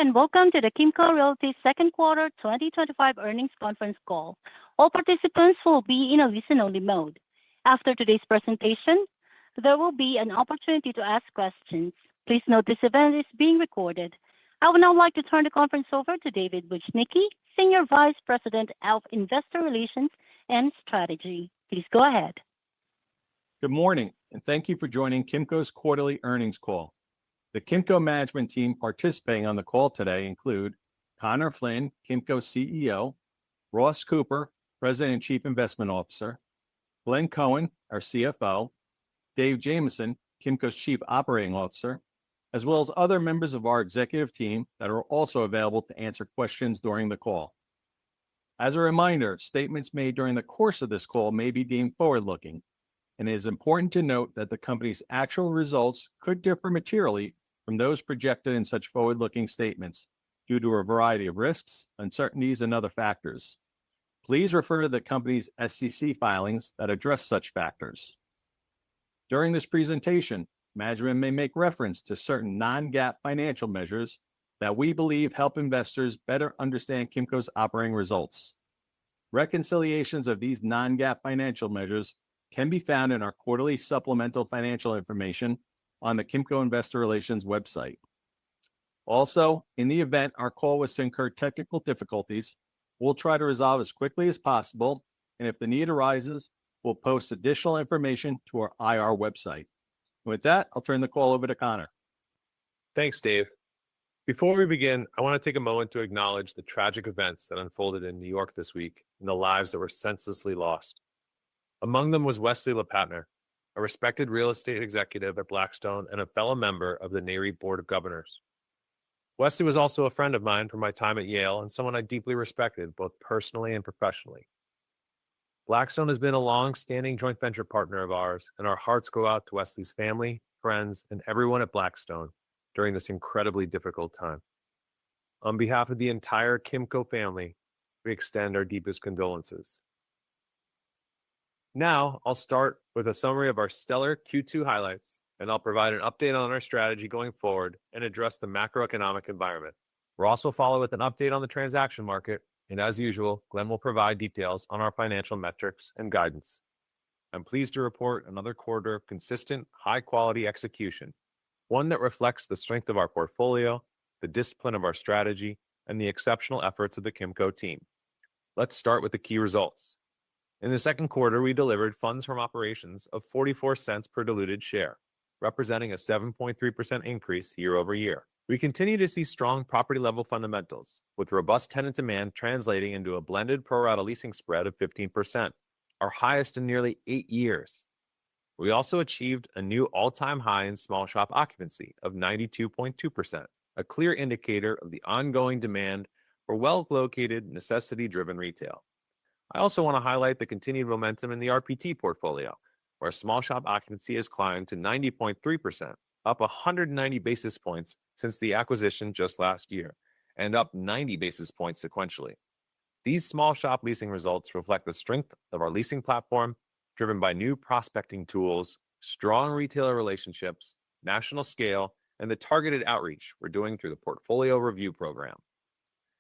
and welcome to the Kimco Realty second quarter 2025 earnings conference call. All participants will be in a listen-only mode. After today's presentation, there will be an opportunity to ask questions. Please note this event is being recorded. I would now like to turn the conference over to David Bujnicki, Senior Vice President of Investor Relations and Strategy. Please go ahead. Good morning, and thank you for joining Kimco's quarterly earnings call. The Kimco management team participating on the call today include Conor Flynn, Kimco's CEO, Ross Cooper, President and Chief Investment Officer, Glenn Cohen, our CFO, Dave Jamieson, Kimco's Chief Operating Officer, as well as other members of our executive team that are also available to answer questions during the call. As a reminder, statements made during the course of this call may be deemed forward-looking, and it is important to note that the company's actual results could differ materially from those projected in such forward-looking statements due to a variety of risks, uncertainties, and other factors. Please refer to the company's SEC filings that address such factors. During this presentation, management may make reference to certain non-GAAP financial measures that we believe help investors better understand Kimco's operating results. Reconciliations of these non-GAAP financial measures can be found in our quarterly supplemental financial information on the Kimco Investor Relations website. Also, in the event our call was to incur technical difficulties, we'll try to resolve as quickly as possible, and if the need arises, we'll post additional information to our IR website. With that, I'll turn the call over to Conor. Thanks, Dave. Before we begin, I want to take a moment to acknowledge the tragic events that unfolded in New York this week and the lives that were senselessly lost. Among them was Wesley LePatner, a respected real estate executive at Blackstone and a fellow member of the NAREIT Board of Governors. Wesley was also a friend of mine from my time at Yale and someone I deeply respected both personally and professionally. Blackstone has been a long-standing joint venture partner of ours, and our hearts go out to Wesley's family, friends, and everyone at Blackstone during this incredibly difficult time. On behalf of the entire Kimco family, we extend our deepest condolences. Now, I'll start with a summary of our stellar Q2 highlights, and I'll provide an update on our strategy going forward and address the macroeconomic environment. Ross will follow with an update on the transaction market, and as usual, Glenn will provide details on our financial metrics and guidance. I'm pleased to report another quarter of consistent, high-quality execution, one that reflects the strength of our portfolio, the discipline of our strategy, and the exceptional efforts of the Kimco team. Let's start with the key results. In the second quarter, we delivered funds from operations of 44 cents per diluted share, representing a 7.3% increase year over year. We continue to see strong property-level fundamentals, with robust tenant demand translating into a blended pro-rata leasing spread of 15%, our highest in nearly 8 years. We also achieved a new all-time high in small shop occupancy of 92.2%, a clear indicator of the ongoing demand for well-located, necessity-driven retail. I also want to highlight the continued momentum in the RPT portfolio, where small shop occupancy has climbed to 90.3%, up 190 basis points since the acquisition just last year, and up 90 basis points sequentially. These small shop leasing results reflect the strength of our leasing platform, driven by new prospecting tools, strong retailer relationships, national scale, and the targeted outreach we're doing through the portfolio review program.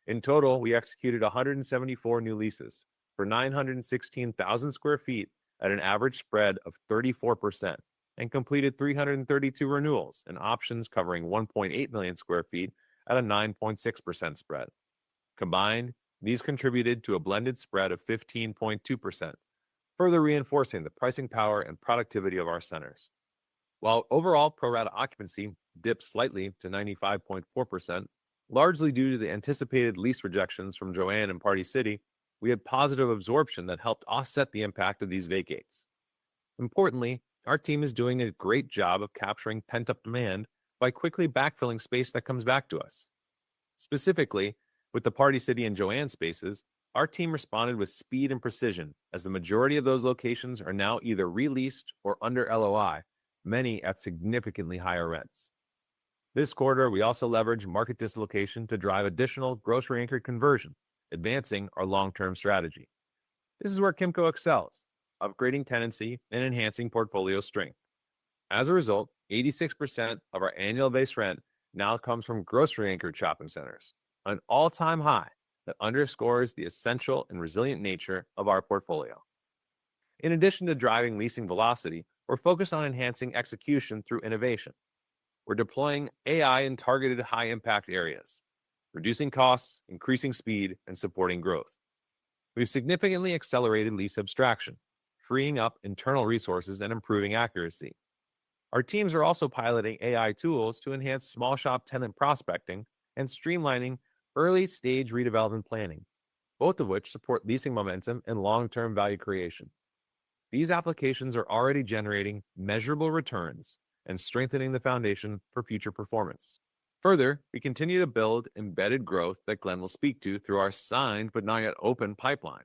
In total, we executed 174 new leases for 916,000 square feet at an average spread of 34%, and completed 332 renewals and options covering 1.8 million square feet at a 9.6% spread. Combined, these contributed to a blended spread of 15.2%, further reinforcing the pricing power and productivity of our centers. While overall pro-rata occupancy dipped slightly to 95.4%, largely due to the anticipated lease rejections from Joann and Party City, we had positive absorption that helped offset the impact of these vacates. Importantly, our team is doing a great job of capturing pent-up demand by quickly backfilling space that comes back to us. Specifically, with the Party City and Joann spaces, our team responded with speed and precision, as the majority of those locations are now either released or under LOI, many at significantly higher rents. This quarter, we also leveraged market dislocation to drive additional grocery-anchored conversion, advancing our long-term strategy. This is where Kimco excels, upgrading tenancy and enhancing portfolio strength. As a result, 86% of our annual base rent now comes from grocery-anchored shopping centers, an all-time high that underscores the essential and resilient nature of our portfolio. In addition to driving leasing velocity, we're focused on enhancing execution through innovation. We're deploying AI in targeted high-impact areas, reducing costs, increasing speed, and supporting growth. We've significantly accelerated lease abstraction, freeing up internal resources and improving accuracy. Our teams are also piloting AI tools to enhance small shop tenant prospecting and streamlining early-stage redevelopment planning, both of which support leasing momentum and long-term value creation. These applications are already generating measurable returns and strengthening the foundation for future performance. Further, we continue to build embedded growth that Glenn will speak to through our signed but not yet open pipeline.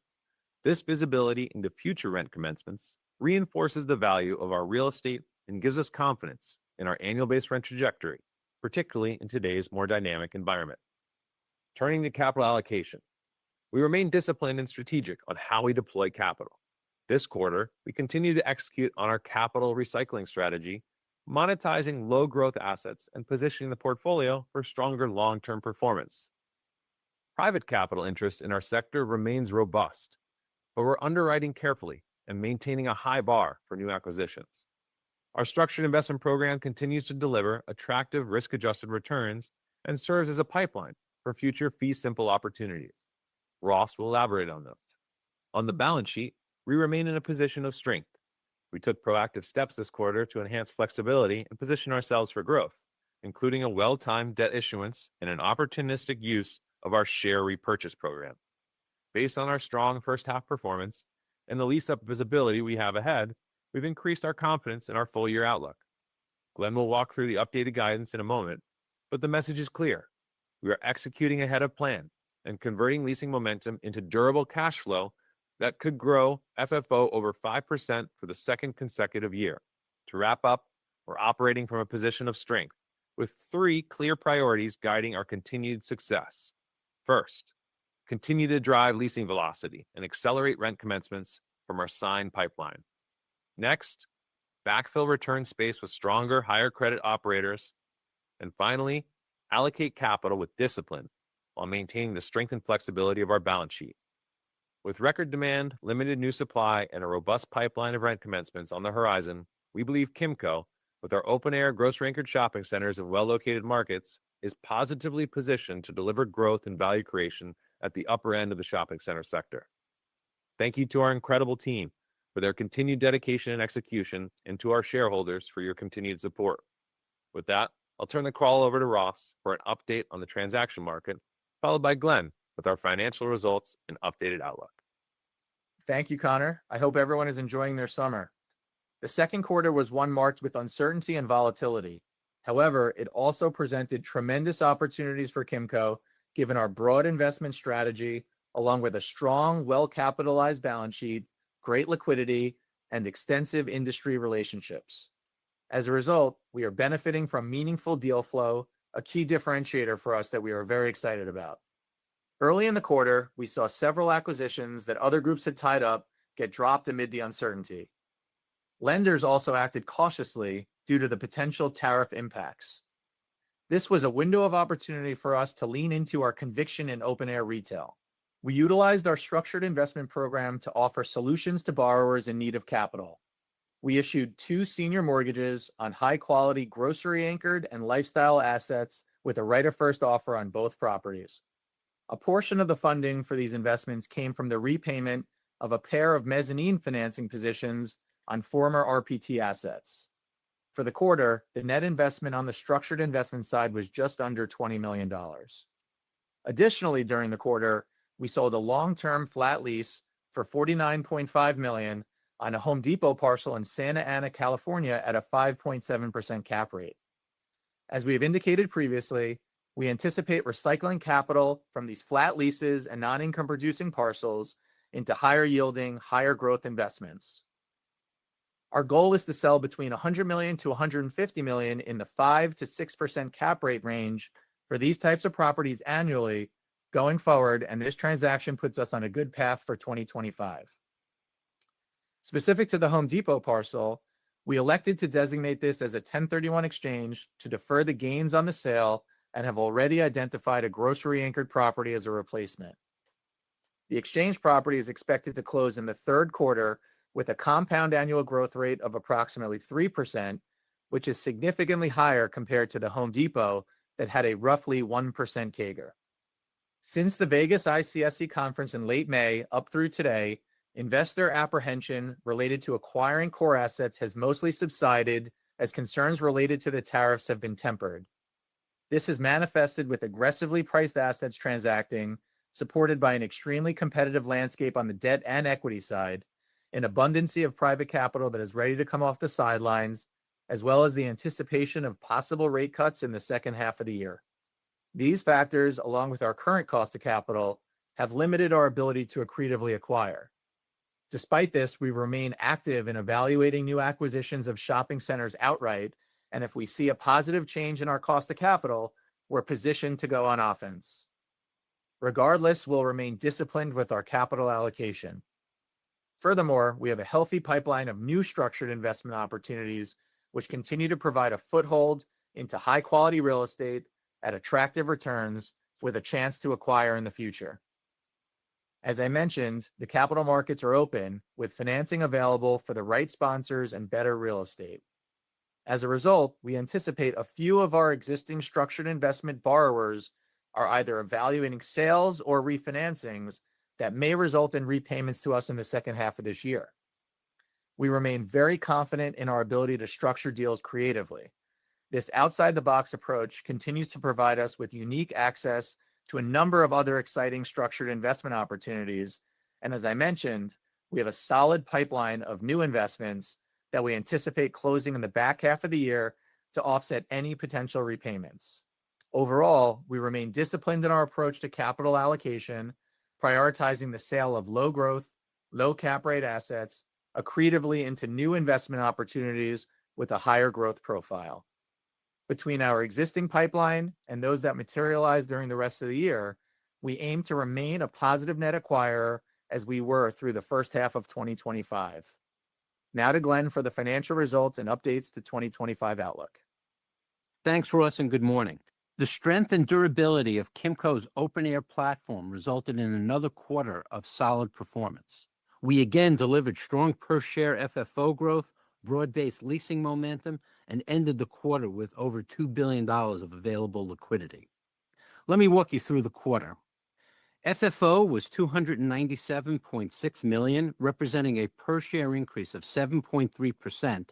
This visibility into future rent commencements reinforces the value of our real estate and gives us confidence in our annual base rent trajectory, particularly in today's more dynamic environment. Turning to capital allocation, we remain disciplined and strategic on how we deploy capital. This quarter, we continue to execute on our capital recycling strategy, monetizing low-growth assets and positioning the portfolio for stronger long-term performance. Private capital interest in our sector remains robust, but we're underwriting carefully and maintaining a high bar for new acquisitions. Our structured investment program continues to deliver attractive risk-adjusted returns and serves as a pipeline for future fee-simple opportunities. Ross will elaborate on this. On the balance sheet, we remain in a position of strength. We took proactive steps this quarter to enhance flexibility and position ourselves for growth, including a well-timed debt issuance and an opportunistic use of our share repurchase program. Based on our strong first-half performance and the lease-up visibility we have ahead, we've increased our confidence in our full-year outlook. Glenn will walk through the updated guidance in a moment, but the message is clear. We are executing ahead of plan and converting leasing momentum into durable cash flow that could grow FFO over 5% for the second consecutive year. To wrap up, we're operating from a position of strength, with 3 clear priorities guiding our continued success. First, continue to drive leasing velocity and accelerate rent commencements from our signed pipeline. Next, backfill return space with stronger, higher credit operators. And finally, allocate capital with discipline while maintaining the strength and flexibility of our balance sheet. With record demand, limited new supply, and a robust pipeline of rent commencements on the horizon, we believe Kimco, with our open-air, grocery-anchored shopping centers in well-located markets, is positively positioned to deliver growth and value creation at the upper end of the shopping center sector. Thank you to our incredible team for their continued dedication and execution, and to our shareholders for your continued support. With that, I'll turn the call over to Ross for an update on the transaction market, followed by Glenn with our financial results and updated outlook. Thank you, Connor. I hope everyone is enjoying their summer. The second quarter was one marked with uncertainty and volatility. However, it also presented tremendous opportunities for Kimco, given our broad investment strategy, along with a strong, well-capitalized balance sheet, great liquidity, and extensive industry relationships. As a result, we are benefiting from meaningful deal flow, a key differentiator for us that we are very excited about. Early in the quarter, we saw several acquisitions that other groups had tied up get dropped amid the uncertainty. Lenders also acted cautiously due to the potential tariff impacts. This was a window of opportunity for us to lean into our conviction in open-air retail. We utilized our structured investment program to offer solutions to borrowers in need of capital. We issued 2 senior mortgages on high-quality grocery-anchored and lifestyle assets with a right-of-first offer on both properties. A portion of the funding for these investments came from the repayment of a pair of mezzanine financing positions on former RPT assets. For the quarter, the net investment on the structured investment side was just under $20 million. Additionally, during the quarter, we sold a long-term flat lease for $49.5 million on a Home Depot parcel in Santa Ana, California at a 5.7% cap rate. As we have indicated previously, we anticipate recycling capital from these flat leases and non-income producing parcels into higher yielding, higher growth investments. Our goal is to sell between $100 million to $150 million in the 5 to 6% cap rate range for these types of properties annually going forward, and this transaction puts us on a good path for 2025. Specific to the Home Depot parcel, we elected to designate this as a 1031 exchange to defer the gains on the sale and have already identified a grocery-anchored property as a replacement. The exchange property is expected to close in the third quarter with a compound annual growth rate of approximately 3%, which is significantly higher compared to the Home Depot that had a roughly 1% CAGR. Since the Vegas ICSC conference in late May up through today, investor apprehension related to acquiring core assets has mostly subsided as concerns related to the tariffs have been tempered. This is manifested with aggressively priced assets transacting, supported by an extremely competitive landscape on the debt and equity side, an abundancy of private capital that is ready to come off the sidelines, as well as the anticipation of possible rate cuts in the second half of the year. These factors, along with our current cost of capital, have limited our ability to accretively acquire. Despite this, we remain active in evaluating new acquisitions of shopping centers outright, and if we see a positive change in our cost of capital, we're positioned to go on offense. Regardless, we'll remain disciplined with our capital allocation. Furthermore, we have a healthy pipeline of new structured investment opportunities, which continue to provide a foothold into high-quality real estate at attractive returns with a chance to acquire in the future. As I mentioned, the capital markets are open with financing available for the right sponsors and better real estate. As a result, we anticipate a few of our existing structured investment borrowers are either evaluating sales or refinancings that may result in repayments to us in the second half of this year. We remain very confident in our ability to structure deals creatively. This outside-the-box approach continues to provide us with unique access to a number of other exciting structured investment opportunities, and as I mentioned, we have a solid pipeline of new investments that we anticipate closing in the back half of the year to offset any potential repayments. Overall, we remain disciplined in our approach to capital allocation, prioritizing the sale of low-growth, low-cap rate assets accretively into new investment opportunities with a higher growth profile. Between our existing pipeline and those that materialize during the rest of the year, we aim to remain a positive net acquirer as we were through the first half of 2025. Now to Glenn for the financial results and updates to 2025 outlook. Thanks, Ross, and good morning. The strength and durability of Kimco's open-air platform resulted in another quarter of solid performance. We again delivered strong per-share FFO growth, broad-based leasing momentum, and ended the quarter with over $2 billion of available liquidity. Let me walk you through the quarter. FFO was $297.6 million, representing a per-share increase of 7.3%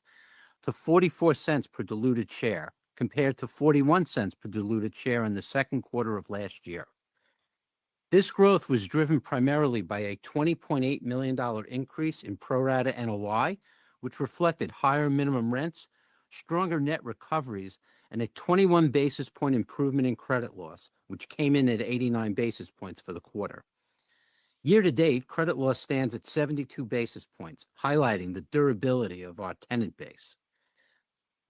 to 44 cents per diluted share, compared to 41 cents per diluted share in the second quarter of last year. This growth was driven primarily by a $20.8 million increase in pro rata NOI, which reflected higher minimum rents, stronger net recoveries, and a 21 basis point improvement in credit loss, which came in at 89 basis points for the quarter. Year-to-date, credit loss stands at 72 basis points, highlighting the durability of our tenant base.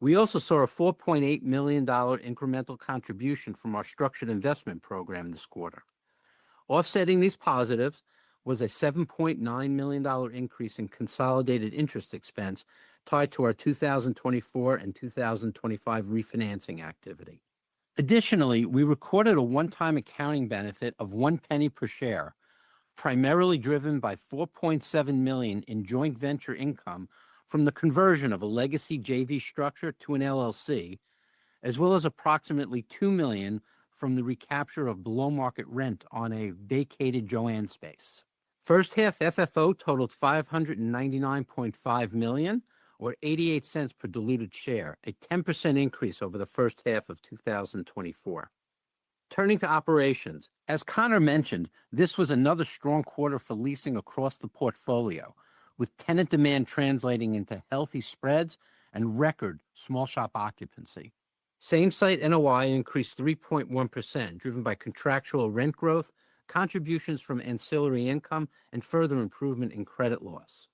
We also saw a $4.8 million incremental contribution from our structured investment program this quarter. Offsetting these positives was a $7.9 million increase in consolidated interest expense tied to our 2024 and 2025 refinancing activity. Additionally, we recorded a one-time accounting benefit of 1 penny per share, primarily driven by $4.7 million in joint venture income from the conversion of a legacy JV structure to an LLC, as well as approximately $2 million from the recapture of below-market rent on a vacated Joann space. First half FFO totaled $599.5 million, or 88 cents per diluted share, a 10% increase over the first half of 2024. Turning to operations, as Connor mentioned, this was another strong quarter for leasing across the portfolio, with tenant demand translating into healthy spreads and record small shop occupancy. Same-site NOI increased 3.1%, driven by contractual rent growth, contributions from ancillary income, and further improvement in credit loss.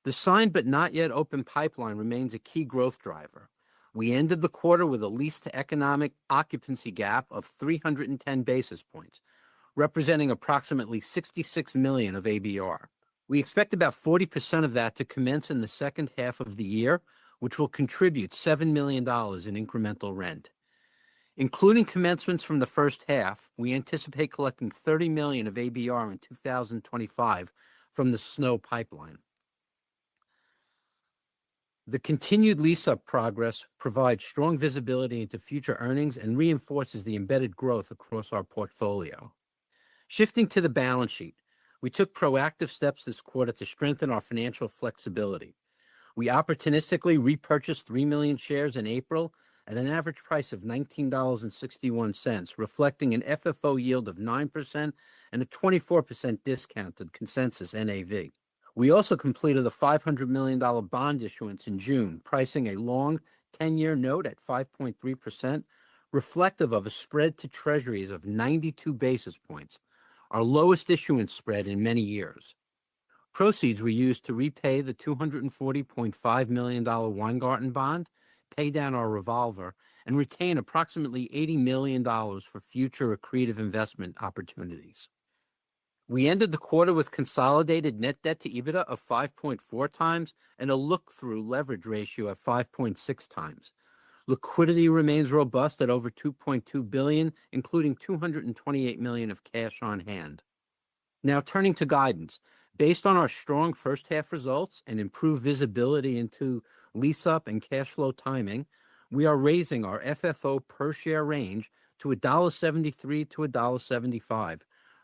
The signed but not yet open pipeline remains a key growth driver. We ended the quarter with a lease-to-economic occupancy gap of 310 basis points, representing approximately $66 million of ABR. We expect about 40% of that to commence in the second half of the year, which will contribute $7 million in incremental rent. Including commencements from the first half, we anticipate collecting $30 million of ABR in 2025 from the SNO pipeline. The continued lease-up progress provides strong visibility into future earnings and reinforces the embedded growth across our portfolio. Shifting to the balance sheet, we took proactive steps this quarter to strengthen our financial flexibility. We opportunistically repurchased 3 million shares in April at an average price of $19.61, reflecting an FFO yield of 9% and a 24% discount to consensus NAV. We also completed a $500 million bond issuance in June, pricing a long 10-year note at 5.3%, reflective of a spread to treasuries of 92 basis points, our lowest issuance spread in many years. Proceeds were used to repay the $240.5 million Weingarten bond, pay down our revolver, and retain approximately $80 million for future accretive investment opportunities. We ended the quarter with consolidated net debt to EBITDA of 5.4 times and a look-through leverage ratio of 5.6 times. Liquidity remains robust at over $2.2 billion, including $228 million of cash on hand. Now turning to guidance. Based on our strong first half results and improved visibility into lease-up and cash flow timing, we are raising our FFO per share range to $1.73 to $1.75,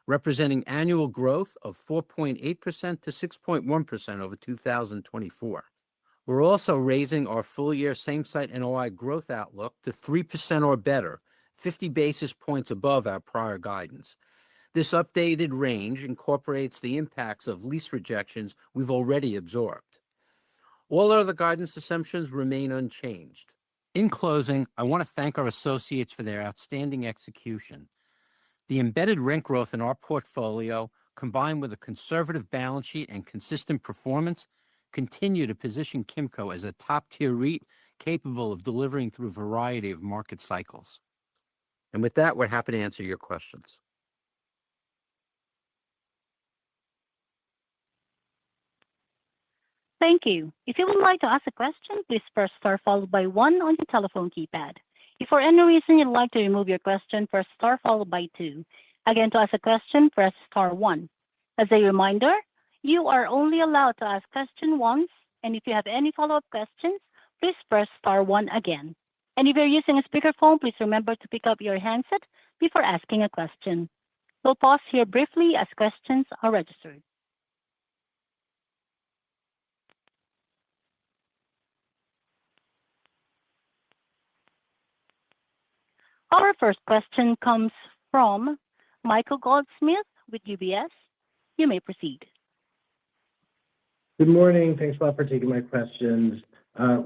representing annual growth of 4.8% to 6.1% over 2024. We're also raising our full-year same-site NOI growth outlook to 3% or better, 50 basis points above our prior guidance. This updated range incorporates the impacts of lease rejections we've already absorbed. All other guidance assumptions remain unchanged. In closing, I want to thank our associates for their outstanding execution. The embedded rent growth in our portfolio, combined with a conservative balance sheet and consistent performance, continue to position Kimco as a top-tier REIT capable of delivering through a variety of market cycles. And with that, we're happy to answer your questions. Thank you. If you would like to ask a question, please press star followed by 1 on your telephone keypad. If for any reason you'd like to remove your question, press star followed by 2. Again, to ask a question, press star 1. As a reminder, you are only allowed to ask question once, and if you have any follow-up questions, please press star 1 again. And if you're using a speakerphone, please remember to pick up your handset before asking a question. We'll pause here briefly as questions are registered. Our first question comes from Michael Goldsmith with UBS. You may proceed. Good morning. Thanks a lot for taking my questions.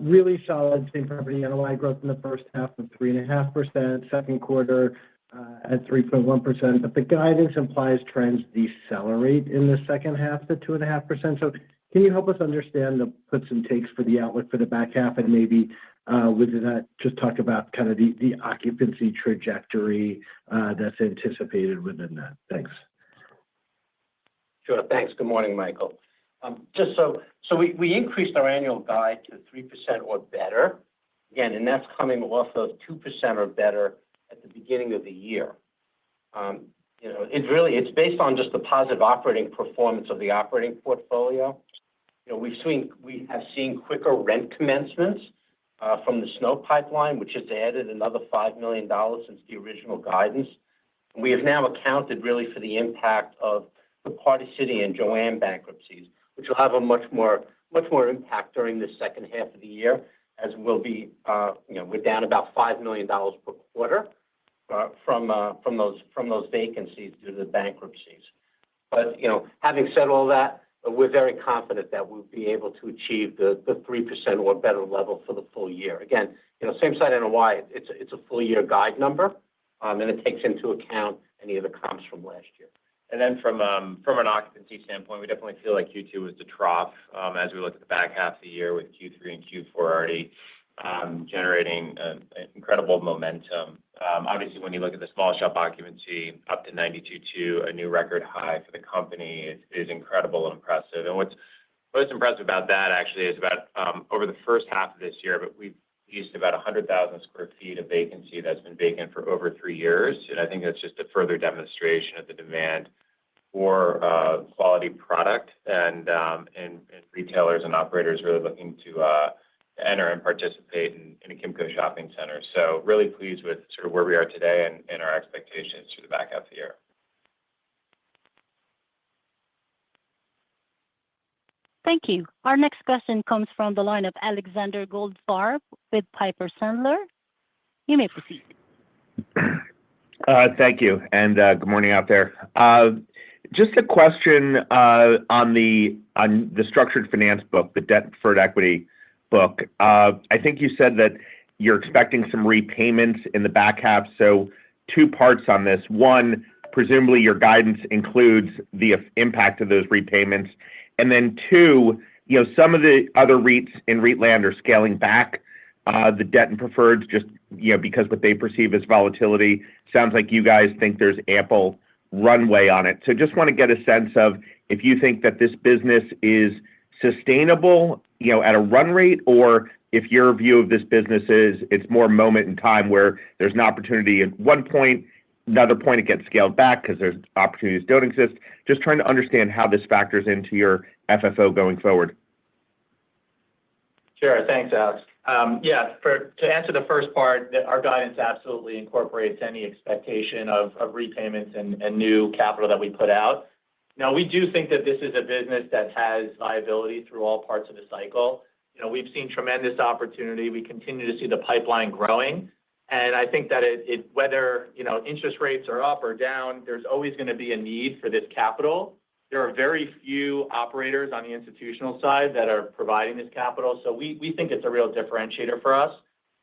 Really solid same property NOI growth in the first half of 3.5%, second quarter at 3.1%, but the guidance implies trends decelerate in the second half to 2.5%. So can you help us understand the puts and takes for the outlook for the back half, and maybe within that, just talk about kind of the occupancy trajectory that's anticipated within that? Thanks. Sure. Thanks. Good morning, Michael. Just so we increased our annual guide to 3% or better, again, and that's coming off of 2% or better at the beginning of the year. It's based on just the positive operating performance of the operating portfolio. We have seen quicker rent commencements from the SNO pipeline, which has added another $5 million since the original guidance. We have now accounted really for the impact of the Party City and Joann bankruptcies, which will have a much more impact during the second half of the year, as we'll be, we're down about $5 million per quarter from those vacancies due to the bankruptcies. But having said all that, we're very confident that we'll be able to achieve the 3% or better level for the full year. Again, same site NOI, it's a full year guide number, and it takes into account any of the comps from last year. And then from an occupancy standpoint, we definitely feel like Q2 was the trough as we look at the back half of the year, with Q3 and Q4 already generating incredible momentum. Obviously, when you look at the small shop occupancy up to 92.2, a new record high for the company, is incredible and impressive. And what's impressive about that actually is about over the first half of this year, but we've leased about 100,000 square feet of vacancy that's been vacant for over 3 years. And I think that's just a further demonstration of the demand for quality product and retailers and operators really looking to enter and participate in a Kimco shopping center. So really pleased with sort of where we are today and our expectations for the back half of the year. Thank you. Our next question comes from the line of Alexander Goldfarb with Piper Sandler. You may proceed. Thank you, and good morning out there. Just a question on the structured finance book, the debt preferred equity book. I think you said that you're expecting some repayments in the back half. So 2 parts on this. One, presumably your guidance includes the impact of those repayments. And then 2, some of the other REITs in REIT land are scaling back the debt and preferreds just because what they perceive as volatility. Sounds like you guys think there's ample runway on it. So just want to get a sense of if you think that this business is sustainable, at a run rate, or if your view of this business is it's more moment in time where there's an opportunity at one point, another point it gets scaled back because there's opportunities don't exist. Just trying to understand how this factors into your FFO going forward. Sure. Thanks, Alex. To answer the first part, our guidance absolutely incorporates any expectation of repayments and new capital that we put out. Now, we do think that this is a business that has viability through all parts of the cycle. We've seen tremendous opportunity. We continue to see the pipeline growing. And I think that whether interest rates are up or down, there's always going to be a need for this capital. There are very few operators on the institutional side that are providing this capital. So we think it's a real differentiator for us.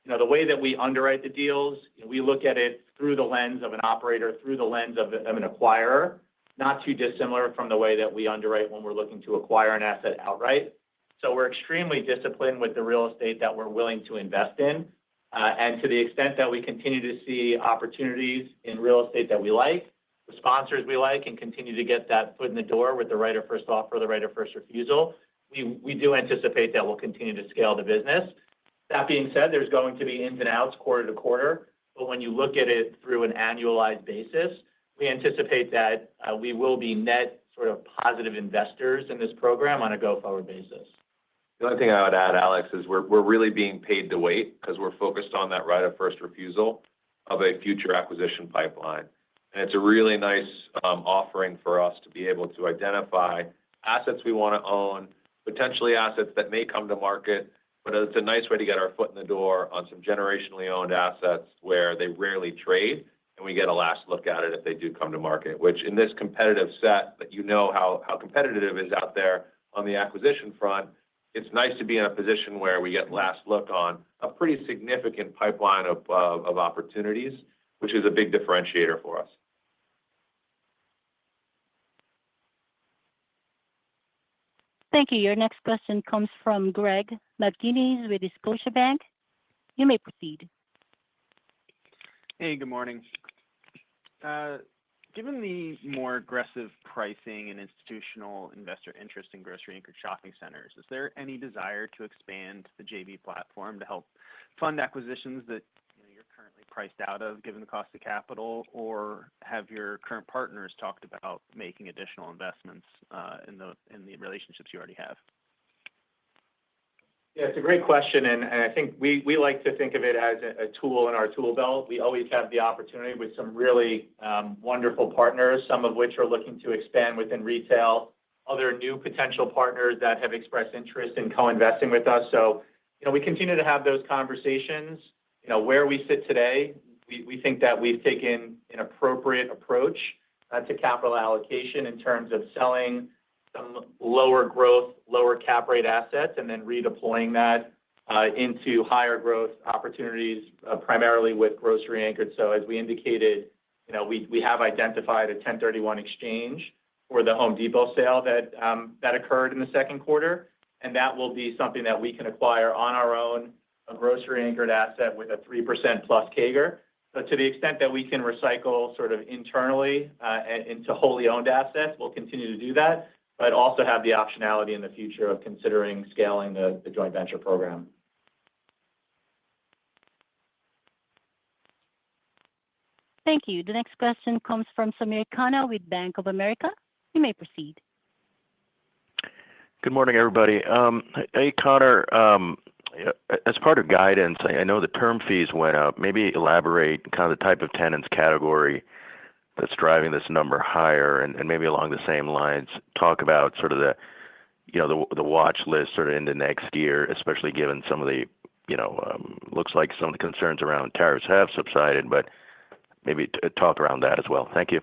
The way that we underwrite the deals, we look at it through the lens of an operator, through the lens of an acquirer, not too dissimilar from the way that we underwrite when we're looking to acquire an asset outright. So we're extremely disciplined with the real estate that we're willing to invest in. And to the extent that we continue to see opportunities in real estate that we like, the sponsors we like, and continue to get that foot in the door with the right of first offer, the right of first refusal, we do anticipate that we'll continue to scale the business. That being said, there's going to be ins and outs quarter to quarter. But when you look at it through an annualized basis, we anticipate that we will be net sort of positive investors in this program on a go-forward basis. The only thing I would add, Alex, is we're really being paid to wait because we're focused on that right of first refusal of a future acquisition pipeline. And it's a really nice offering for us to be able to identify assets we want to own, potentially assets that may come to market, but it's a nice way to get our foot in the door on some generationally owned assets where they rarely trade, and we get a last look at it if they do come to market, which in this competitive set that how competitive it is out there on the acquisition front, it's nice to be in a position where we get last look on a pretty significant pipeline of opportunities, which is a big differentiator for us. Thank you. Your next question comes from Greg McGinnis with Scotiabank. You may proceed. Hey, good morning. Given the more aggressive pricing and institutional investor interest in grocery-anchored shopping centers, is there any desire to expand the JV platform to help fund acquisitions that you're currently priced out of, given the cost of capital, or have your current partners talked about making additional investments in the relationships you already have? Yeah, it's a great question, and I think we like to think of it as a tool in our tool belt. We always have the opportunity with some really wonderful partners, some of which are looking to expand within retail, other new potential partners that have expressed interest in co-investing with us. So, we continue to have those conversations. Where we sit today, we think that we've taken an appropriate approach to capital allocation in terms of selling some lower growth, lower cap rate assets, and then redeploying that into higher growth opportunities, primarily with grocery anchored. So as we indicated, we have identified a 1031 exchange for the Home Depot sale that occurred in the second quarter, and that will be something that we can acquire on our own, a grocery anchored asset with a 3% plus CAGR. So to the extent that we can recycle sort of internally into wholly owned assets, we'll continue to do that, but also have the optionality in the future of considering scaling the joint venture program. Thank you. The next question comes from Samir Khanna with Bank of America. You may proceed. Good morning, everybody. Hey, Connor, as part of guidance, I know the term fees went up. Maybe elaborate kind of the type of tenants category that's driving this number higher, and maybe along the same lines, talk about sort of the watch list sort of into next year, especially given some of the, looks like some of the concerns around tariffs have subsided, but maybe talk around that as well. Thank you.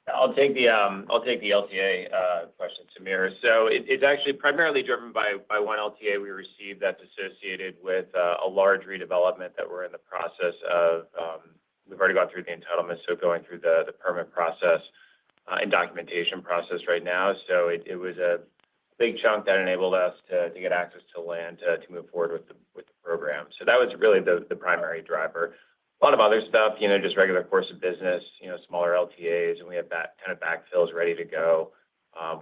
I'll take the LTA question, Samir. So it's actually primarily driven by one LTA we received that's associated with a large redevelopment that we're in the process of. We've already gone through the entitlement, so going through the permit process and documentation process right now. So it was a big chunk that enabled us to get access to land to move forward with the program. So that was really the primary driver. A lot of other stuff, just regular course of business, smaller LTAs, and we have that kind of backfills ready to go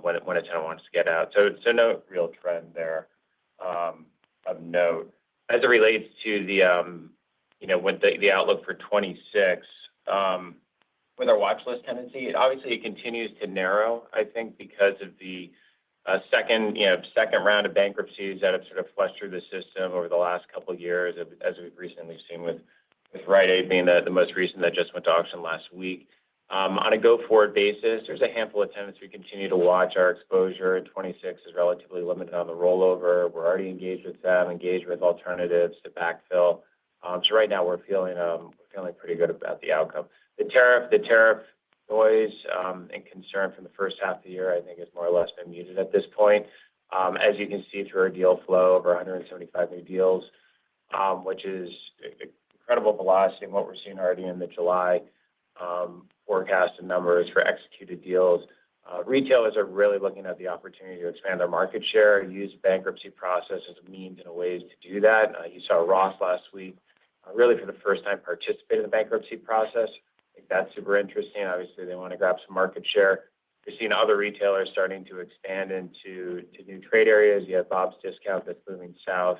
when a tenant wants to get out. So no real trend there of note. As it relates to the outlook for 26, with our watch list tenancy, obviously it continues to narrow, I think, because of the second round of bankruptcies that have sort of flushed through the system over the last couple of years, as we've recently seen with Rite Aid being the most recent that just went to auction last week. On a go-forward basis, there's a handful of tenants we continue to watch. Our exposure in 26 is relatively limited on the rollover. We're already engaged with them, engaged with alternatives to backfill. So right now we're feeling pretty good about the outcome. The tariff noise and concern from the first half of the year, I think, has more or less been muted at this point. As you can see through our deal flow, over 175 new deals, which is incredible velocity in what we're seeing already in the July forecasted numbers for executed deals. Retailers are really looking at the opportunity to expand their market share, use bankruptcy process as a means and a ways to do that. You saw Ross last week, really for the first time participate in the bankruptcy process. I think that's super interesting. Obviously, they want to grab some market share. You're seeing other retailers starting to expand into new trade areas. You have Bob's Discount that's moving south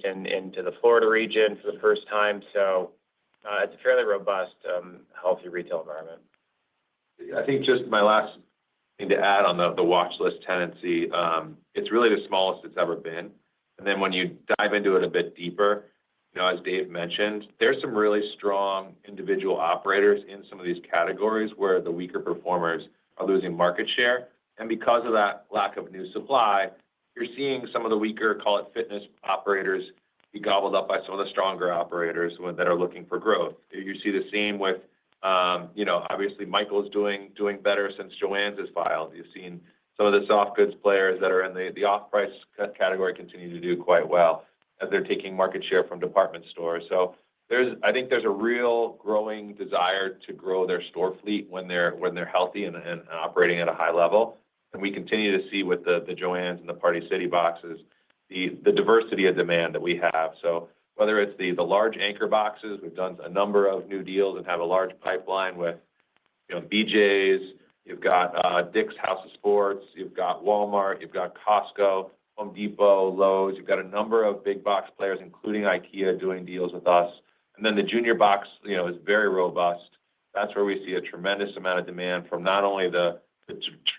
into the Florida region for the first time. So it's a fairly robust, healthy retail environment. I think just my last thing to add on the watch list tenancy, it's really the smallest it's ever been. And then when you dive into it a bit deeper, as Dave mentioned, there's some really strong individual operators in some of these categories where the weaker performers are losing market share. And because of that lack of new supply, you're seeing some of the weaker, call it fitness operators, be gobbled up by some of the stronger operators that are looking for growth. You see the same with, obviously Michael's doing better since Joann's has filed. You've seen some of the soft goods players that are in the off-price category continue to do quite well as they're taking market share from department stores. So I think there's a real growing desire to grow their store fleet when they're healthy and operating at a high level. And we continue to see with the Joann's and the Party City boxes, the diversity of demand that we have. So whether it's the large anchor boxes, we've done a number of new deals and have a large pipeline with BJ's, you've got Dick's House of Sports, you've got Walmart, you've got Costco, Home Depot, Lowe's. You've got a number of big box players, including IKEA, doing deals with us. And then the junior box, is very robust. That's where we see a tremendous amount of demand from not only the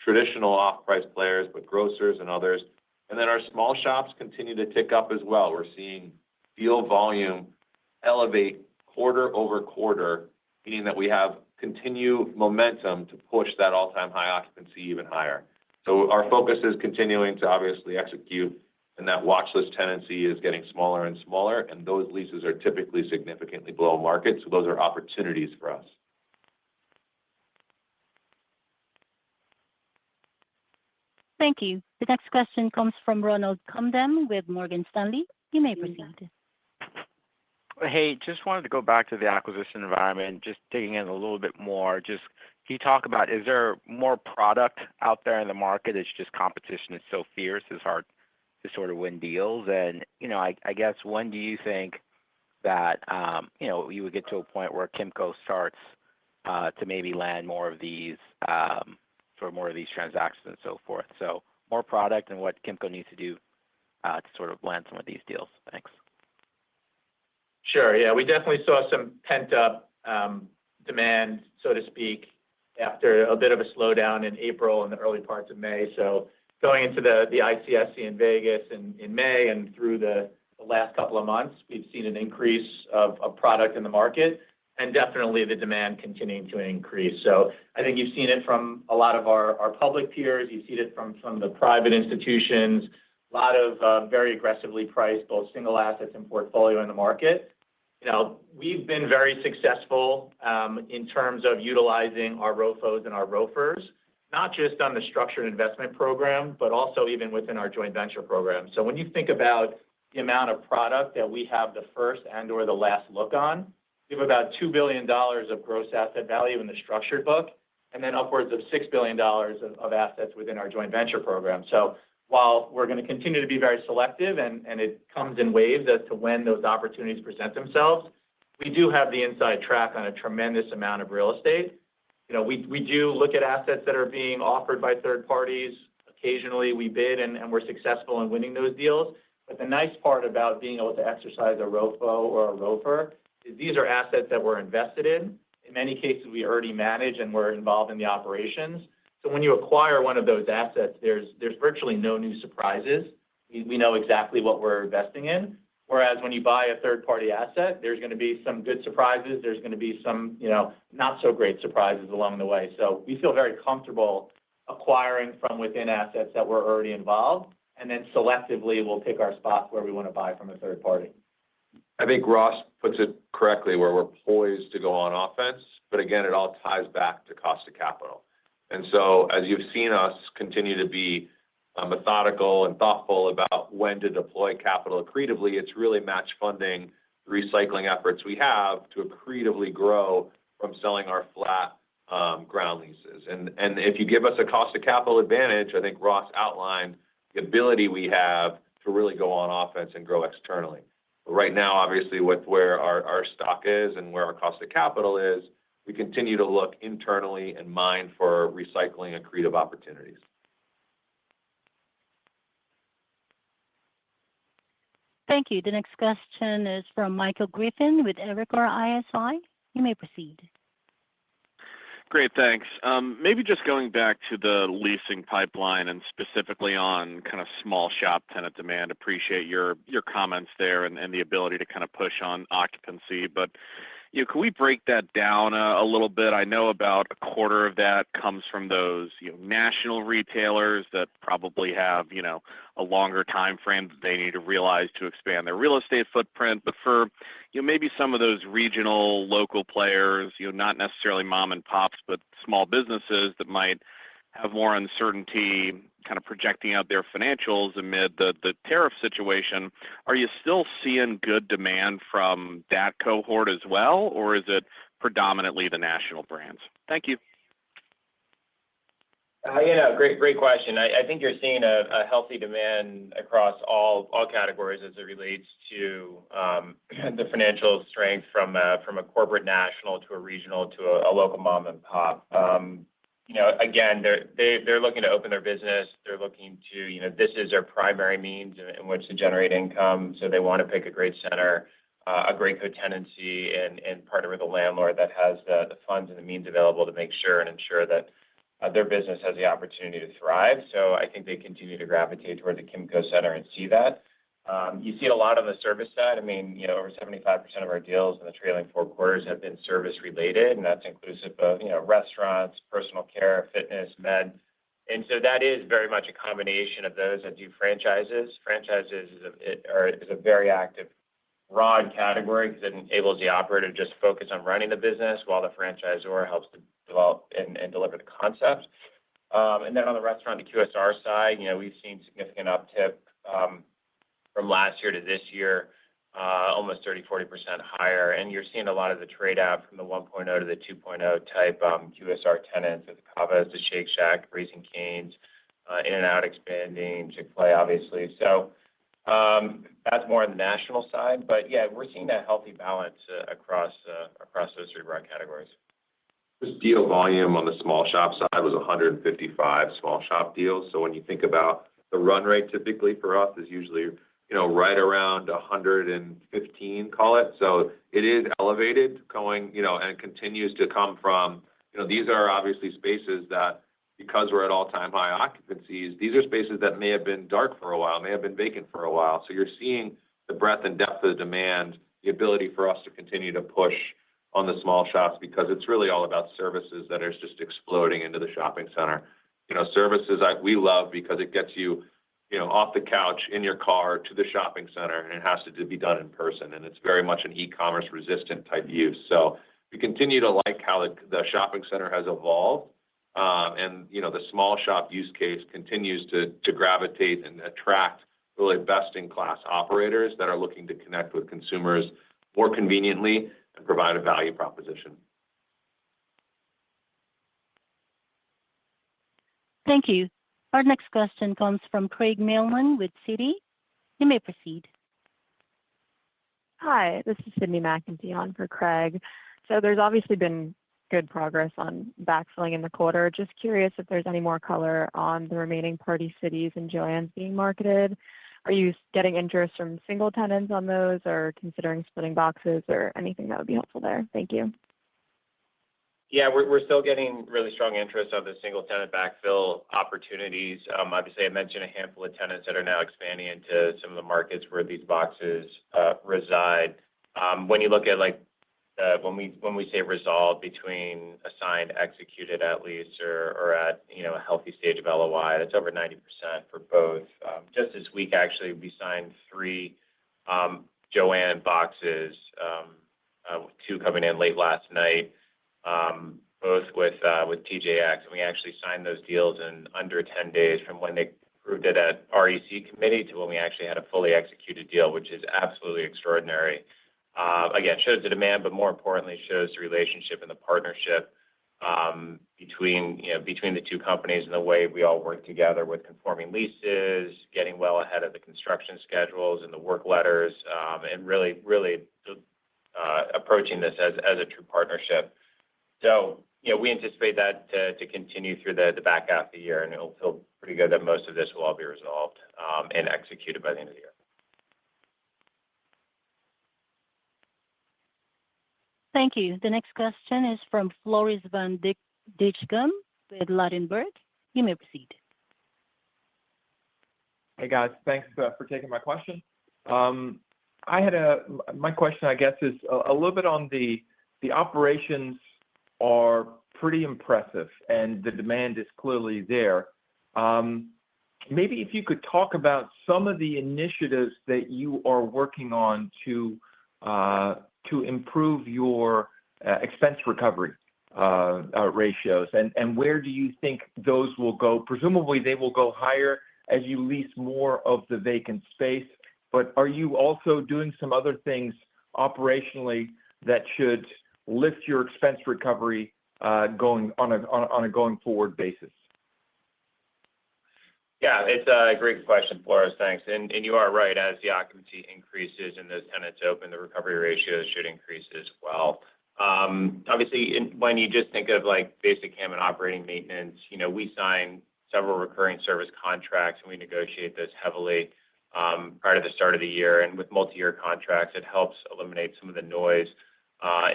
traditional off-price players, but grocers and others. And then our small shops continue to tick up as well. We're seeing deal volume elevate quarter over quarter, meaning that we have continued momentum to push that all-time high occupancy even higher. So our focus is continuing to obviously execute, and that watch list tenancy is getting smaller and smaller, and those leases are typically significantly below market. So those are opportunities for us. Thank you. The next question comes from Ronald Kamdem with Morgan Stanley. You may proceed. Hey, just wanted to go back to the acquisition environment, just digging in a little bit more. Just can you talk about, is there more product out there in the market? It's just competition is so fierce, it's hard to sort of win deals. And, I guess, when do you think that, you would get to a point where Kimco starts to maybe land more of these transactions and so forth? So more product and what Kimco needs to do to sort of land some of these deals. Thanks. Sure. Yeah, we definitely saw some pent-up demand, so to speak, after a bit of a slowdown in April and the early parts of May. So going into the ICSC in Vegas in May and through the last couple of months, we've seen an increase of product in the market and definitely the demand continuing to increase. So I think you've seen it from a lot of our public peers. You've seen it from some of the private institutions, a lot of very aggressively priced both single assets and portfolio in the market. We've been very successful in terms of utilizing our ROFOs and our ROFRs, not just on the structured investment program, but also even within our joint venture program. So when you think about the amount of product that we have the first and/or the last look on, we have about $2 billion of gross asset value in the structured book, and then upwards of $6 billion of assets within our joint venture program. So while we're going to continue to be very selective and it comes in waves as to when those opportunities present themselves, we do have the inside track on a tremendous amount of real estate. We do look at assets that are being offered by third parties. Occasionally, we bid and we're successful in winning those deals. But the nice part about being able to exercise a ROFO or a ROFR is these are assets that we're invested in. In many cases, we already manage and we're involved in the operations. So when you acquire one of those assets, there's virtually no new surprises. We know exactly what we're investing in. Whereas when you buy a third-party asset, there's going to be some good surprises. There's going to be some, not so great surprises along the way. So we feel very comfortable acquiring from within assets that we're already involved, and then selectively we'll pick our spots where we want to buy from a third party. I think Ross puts it correctly where we're poised to go on offense, but again, it all ties back to cost of capital. And so as you've seen us continue to be methodical and thoughtful about when to deploy capital accretively, it's really match funding the recycling efforts we have to accretively grow from selling our flat ground leases. And if you give us a cost of capital advantage, I think Ross outlined the ability we have to really go on offense and grow externally. But right now, obviously, with where our stock is and where our cost of capital is, we continue to look internally and mine for recycling accretive opportunities. Thank you. The next question is from Michael Griffin with Evercore ISI. You may proceed. Great, thanks. Maybe just going back to the leasing pipeline and specifically on kind of small shop tenant demand. Appreciate your comments there and the ability to kind of push on occupancy. But can we break that down a little bit? I know about a quarter of that comes from those national retailers that probably have a longer time frame that they need to realize to expand their real estate footprint. But for maybe some of those regional local players, not necessarily mom and pops, but small businesses that might have more uncertainty kind of projecting out their financials amid the tariff situation, are you still seeing good demand from that cohort as well, or is it predominantly the national brands? Thank you. Great question. I think you're seeing a healthy demand across all categories as it relates to the financial strength from a corporate national to a regional to a local mom and pop. Again, they're looking to open their business. They're looking to, this is their primary means in which to generate income. So they want to pick a great center, a great co-tenancy, and partner with a landlord that has the funds and the means available to make sure and ensure that their business has the opportunity to thrive. So I think they continue to gravitate toward the Kimco Center and see that. You see it a lot on the service side. I mean, over 75% of our deals in the trailing 4 quarters have been service related, and that's inclusive of, restaurants, personal care, fitness, med. And so that is very much a combination of those that do franchises. Franchises is a very active, broad category because it enables the operator to just focus on running the business while the franchisor helps to develop and deliver the concept. And then on the restaurant to QSR side, we've seen significant uptick from last year to this year, almost 30-40% higher. And you're seeing a lot of the trade out from the 1.0 to the 2.0 type QSR tenants with the Cavas, the Shake Shack, Raising Cane's, In-N-Out expanding, Chick-fil-A, obviously. So that's more on the national side. But yeah, we're seeing a healthy balance across those 3 broad categories. This deal volume on the small shop side was 155 small shop deals. So when you think about the run rate typically for us is usually right around 115, call it. So it is elevated going, and continues to come from, these are obviously spaces that, because we're at all-time high occupancies, these are spaces that may have been dark for a while, may have been vacant for a while. So you're seeing the breadth and depth of the demand, the ability for us to continue to push on the small shops, because it's really all about services that are just exploding into the shopping center. Services we love because it gets you, off the couch in your car to the shopping center, and it has to be done in person. And it's very much an e-commerce resistant type use. So we continue to like how the shopping center has evolved. And, the small shop use case continues to gravitate and attract really best-in-class operators that are looking to connect with consumers more conveniently and provide a value proposition. Thank you. Our next question comes from Craig Mailman with Citi. You may proceed. Hi, this is Sydney McEntee on for Craig. So there's obviously been good progress on backfilling in the quarter. Just curious if there's any more color on the remaining Party Cities and Joann's being marketed. Are you getting interest from single tenants on those, or considering splitting boxes, or anything that would be helpful there? Thank you. Yeah, we're still getting really strong interest on the single tenant backfill opportunities. Obviously, I mentioned a handful of tenants that are now expanding into some of the markets where these boxes reside. When you look at when we say resolved between assigned, executed at lease, or at a healthy stage of LOI, that's over 90% for both. Just this week, actually, we signed 3 Joann boxes, 2 coming in late last night, both with TJX, and we actually signed those deals in under 10 days from when they approved it at REC committee to when we actually had a fully executed deal, which is absolutely extraordinary. Again, shows the demand, but more importantly, shows the relationship and the partnership between the two companies and the way we all work together with conforming leases, getting well ahead of the construction schedules and the work letters, and really approaching this as a true partnership. So, we anticipate that to continue through the back half of the year, and it'll feel pretty good that most of this will all be resolved and executed by the end of the year. Thank you. The next question is from Floris van Dijkum with Ladenburg. You may proceed. Hey, guys. Thanks for taking my question. My question, I guess, is a little bit on the operations are pretty impressive, and the demand is clearly there. Maybe if you could talk about some of the initiatives that you are working on to improve your expense recovery ratios, and where do you think those will go? Presumably, they will go higher as you lease more of the vacant space, but are you also doing some other things operationally that should lift your expense recovery going on a going forward basis? Yeah, it's a great question, Floris. Thanks. And you are right. As the occupancy increases and those tenants open, the recovery ratios should increase as well. Obviously, when you just think of basic CAM and operating maintenance, we sign several recurring service contracts, and we negotiate those heavily prior to the start of the year. And with multi-year contracts, it helps eliminate some of the noise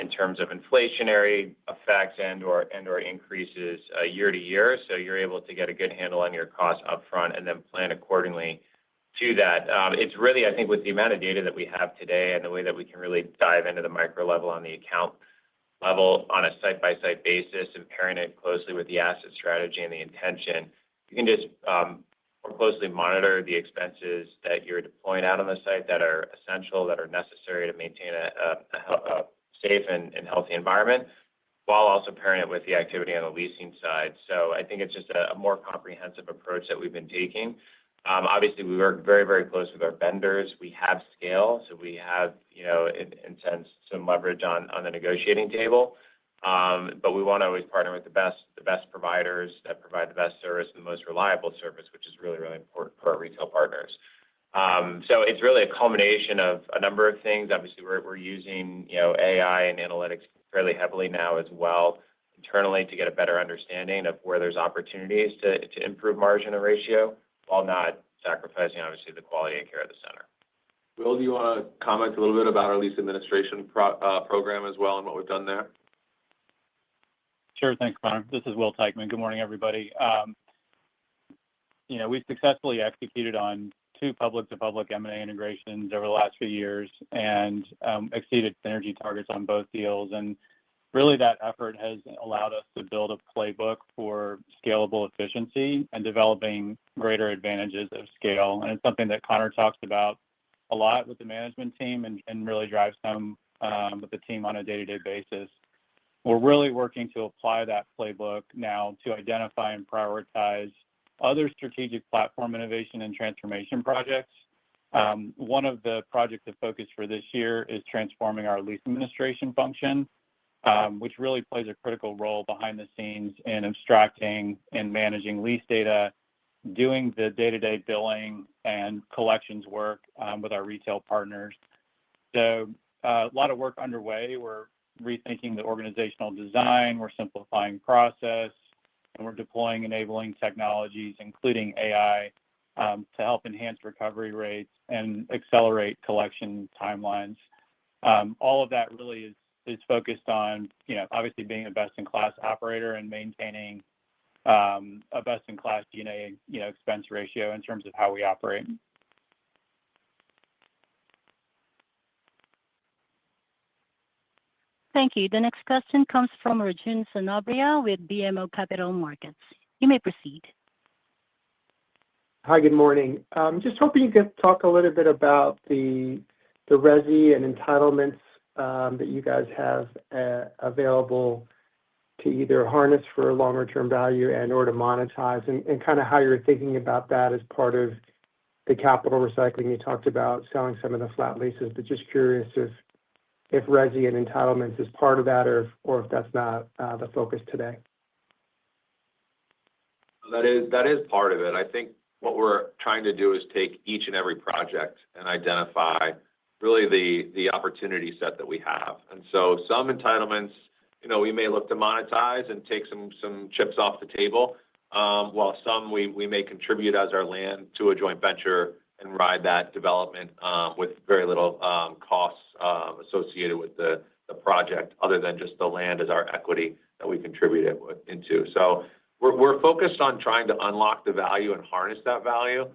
in terms of inflationary effects and/or increases year to year. So you're able to get a good handle on your costs upfront and then plan accordingly to that. It's really, I think, with the amount of data that we have today and the way that we can really dive into the micro level on the account level on a site-by-site basis and pairing it closely with the asset strategy and the intention, you can just more closely monitor the expenses that you're deploying out on the site that are essential, that are necessary to maintain a safe and healthy environment, while also pairing it with the activity on the leasing side. So I think it's just a more comprehensive approach that we've been taking. Obviously, we work very, very close with our vendors. We have scale, so we have, in sense, some leverage on the negotiating table. But we want to always partner with the best providers that provide the best service and the most reliable service, which is really, really important for our retail partners. So it's really a culmination of a number of things. Obviously, we're using AI and analytics fairly heavily now as well internally to get a better understanding of where there's opportunities to improve margin and ratio while not sacrificing, obviously, the quality and care of the center. Will, do you want to comment a little bit about our lease administration program as well and what we've done there? Sure. Thanks, Connor. This is Will Teichman. Good morning, everybody. We've successfully executed on 2 public-to-public M&A integrations over the last few years and exceeded synergy targets on both deals. And really, that effort has allowed us to build a playbook for scalable efficiency and developing greater advantages of scale. And it's something that Connor talks about a lot with the management team and really drives home with the team on a day-to-day basis. We're really working to apply that playbook now to identify and prioritize other strategic platform innovation and transformation projects. One of the projects of focus for this year is transforming our lease administration function, which really plays a critical role behind the scenes in abstracting and managing lease data, doing the day-to-day billing and collections work with our retail partners. So a lot of work underway. We're rethinking the organizational design, we're simplifying process, and we're deploying enabling technologies, including AI, to help enhance recovery rates and accelerate collection timelines. All of that really is focused on, obviously being a best-in-class operator and maintaining a best-in-class G&A, expense ratio in terms of how we operate. Thank you. The next question comes from Arjun Sanabria with BMO Capital Markets. You may proceed. Hi, good morning. Just hoping you could talk a little bit about the resi and entitlements that you guys have available to either harness for longer-term value and or to monetize, and kind of how you're thinking about that as part of the capital recycling. You talked about selling some of the flat leases, but just curious if resi and entitlements is part of that or if that's not the focus today. That is part of it. I think what we're trying to do is take each and every project and identify really the opportunity set that we have. And so some entitlements, we may look to monetize and take some chips off the table, while some we may contribute as our land to a joint venture and ride that development with very little costs associated with the project, other than just the land as our equity that we contribute it into. So we're focused on trying to unlock the value and harness that value,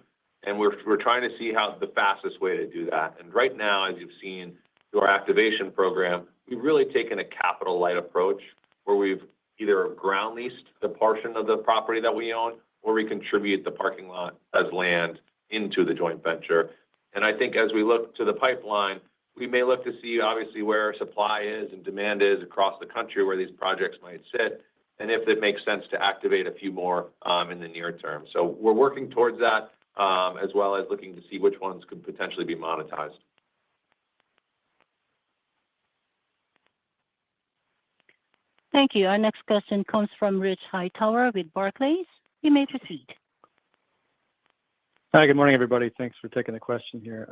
and we're trying to see how the fastest way to do that. And right now, as you've seen through our activation program, we've really taken a capital light approach where we've either ground leased the portion of the property that we own, or we contribute the parking lot as land into the joint venture. And I think as we look to the pipeline, we may look to see obviously where supply is and demand is across the country, where these projects might sit, and if it makes sense to activate a few more in the near term. So we're working towards that, as well as looking to see which ones could potentially be monetized. Thank you. Our next question comes from Rich Hightower with Barclays. You may proceed. Hi, good morning, everybody. Thanks for taking the question here.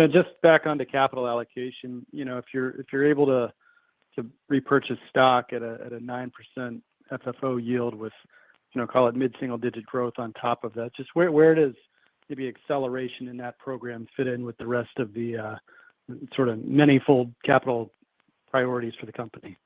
Just back onto capital allocation, if you're able to repurchase stock at a 9% FFO yield with, call it mid-single-digit growth on top of that, just where does maybe acceleration in that program fit in with the rest of the sort of many-fold capital priorities for the company?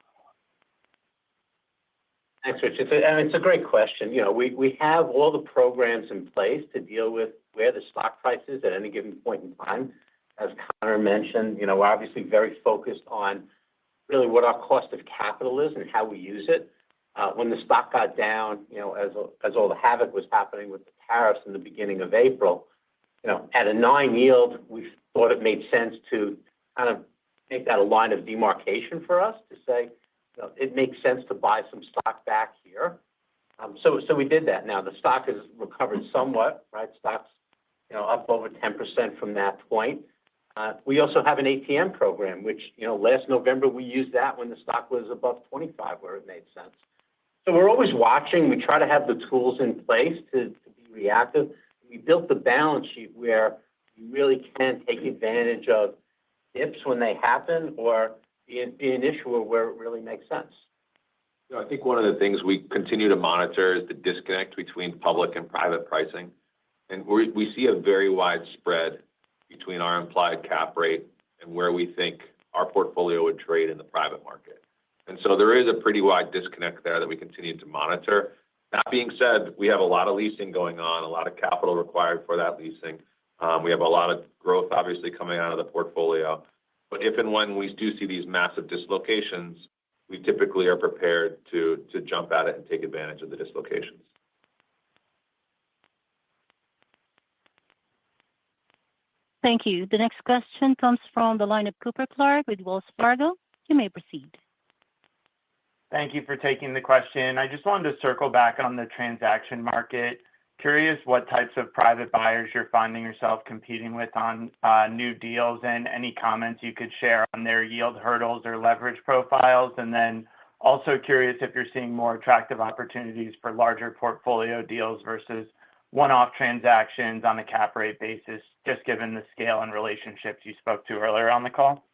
Thanks, Rich. It's a great question. We have all the programs in place to deal with where the stock price is at any given point in time. As Connor mentioned, we're obviously very focused on really what our cost of capital is and how we use it. When the stock got down, as all the havoc was happening with the tariffs in the beginning of April, at a 9 yield, we thought it made sense to kind of make that a line of demarcation for us to say, it makes sense to buy some stock back here. So we did that. Now the stock has recovered somewhat, right? Stock's up over 10% from that point. We also have an ATM program, which last November we used that when the stock was above 25, where it made sense. So we're always watching. We try to have the tools in place to be reactive. We built the balance sheet where you really can take advantage of dips when they happen, or be an issuer where it really makes sense. I think one of the things we continue to monitor is the disconnect between public and private pricing. And we see a very wide spread between our implied cap rate and where we think our portfolio would trade in the private market. And so there is a pretty wide disconnect there that we continue to monitor. That being said, we have a lot of leasing going on, a lot of capital required for that leasing. We have a lot of growth, obviously, coming out of the portfolio. But if and when we do see these massive dislocations, we typically are prepared to jump at it and take advantage of the dislocations. Thank you. The next question comes from the line of Cooper Clark with Wells Fargo. You may proceed. Thank you for taking the question. I just wanted to circle back on the transaction market. Curious what types of private buyers you're finding yourself competing with on new deals, and any comments you could share on their yield hurdles or leverage profiles. And then also curious if you're seeing more attractive opportunities for larger portfolio deals versus one-off transactions on a cap rate basis, just given the scale and relationships you spoke to earlier on the call.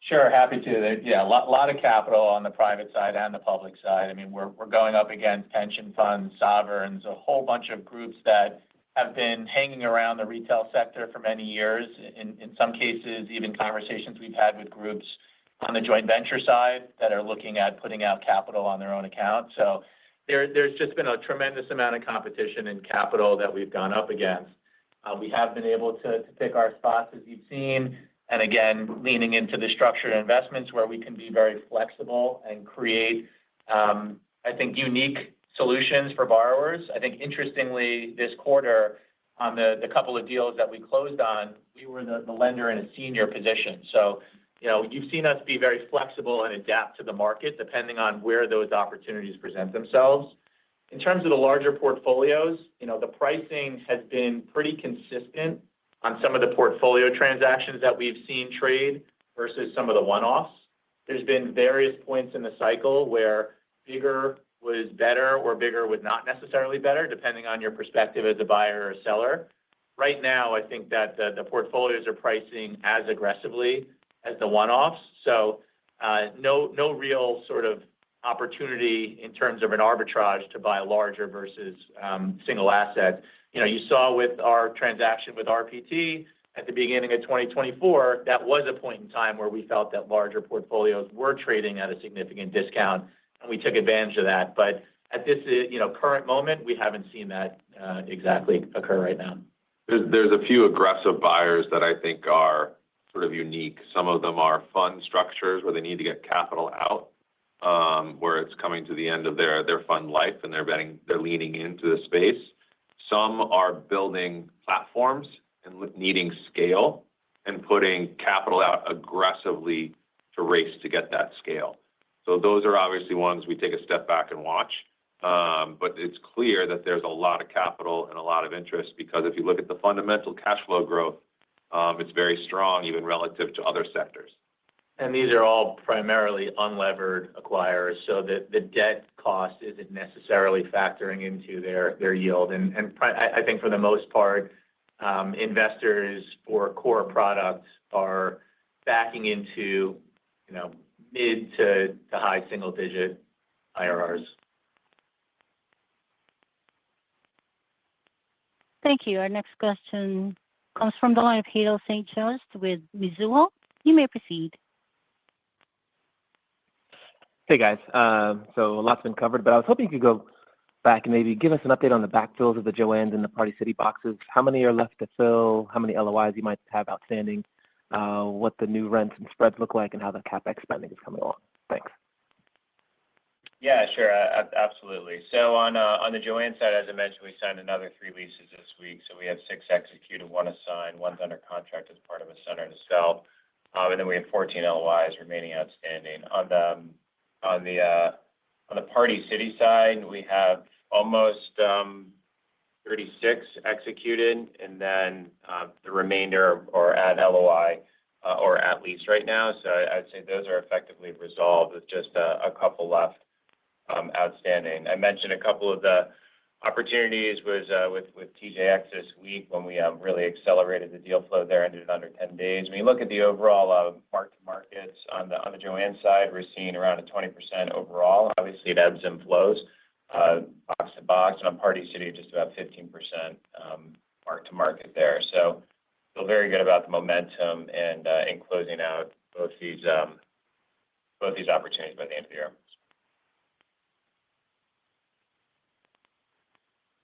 Sure, happy to. Yeah, a lot of capital on the private side and the public side. I mean, we're going up against pension funds, sovereigns, a whole bunch of groups that have been hanging around the retail sector for many years. In some cases, even conversations we've had with groups on the joint venture side that are looking at putting out capital on their own account. So there's just been a tremendous amount of competition and capital that we've gone up against. We have been able to pick our spots, as you've seen. And again, leaning into the structured investments where we can be very flexible and create, I think, unique solutions for borrowers. I think, interestingly, this quarter, on the couple of deals that we closed on, we were the lender in a senior position. So, you've seen us be very flexible and adapt to the market depending on where those opportunities present themselves. In terms of the larger portfolios, the pricing has been pretty consistent on some of the portfolio transactions that we've seen trade versus some of the one-offs. There's been various points in the cycle where bigger was better or bigger was not necessarily better, depending on your perspective as a buyer or seller. Right now, I think that the portfolios are pricing as aggressively as the one-offs. So no real sort of opportunity in terms of an arbitrage to buy larger versus single assets. You saw with our transaction with RPT at the beginning of 2024, that was a point in time where we felt that larger portfolios were trading at a significant discount, and we took advantage of that. But at this current moment, we haven't seen that exactly occur right now. There's a few aggressive buyers that I think are sort of unique. Some of them are fund structures where they need to get capital out, where it's coming to the end of their fund life and they're leaning into the space. Some are building platforms and needing scale and putting capital out aggressively to race to get that scale. So those are obviously ones we take a step back and watch. But it's clear that there's a lot of capital and a lot of interest because if you look at the fundamental cash flow growth, it's very strong even relative to other sectors. And these are all primarily unlevered acquirers, so that the debt cost isn't necessarily factoring into their yield. And I think for the most part, investors for core products are backing into mid to high single-digit IRRs. Thank you. Our next question comes from the line of Haendel St. Juste with Mizuho. You may proceed. Hey, guys. So a lot's been covered, but I was hoping you could go back and maybe give us an update on the backfills of the Joann's and the Party City boxes. How many are left to fill? How many LOIs you might have outstanding? What the new rents and spreads look like, and how the CapEx spending is coming along. Thanks. Yeah, sure. Absolutely. So on the Joann side, as I mentioned, we signed another 3 leases this week. So we have 6 executed, 1 assigned, 1's under contract as part of a center to sell. And then we have 14 LOIs remaining outstanding. On the Party City side, we have almost 36 executed, and then the remainder are at LOI or at lease right now. So I'd say those are effectively resolved with just a couple left outstanding. I mentioned a couple of the opportunities was with TJX this week when we really accelerated the deal flow there, ended it under 10 days. When you look at the overall mark-to-markets on the Joann side, we're seeing around a 20% overall. Obviously, it ebbs and flows box to box. And on Party City, just about 15% mark-to-market there. So feel very good about the momentum and in closing out both these opportunities by the end of the year.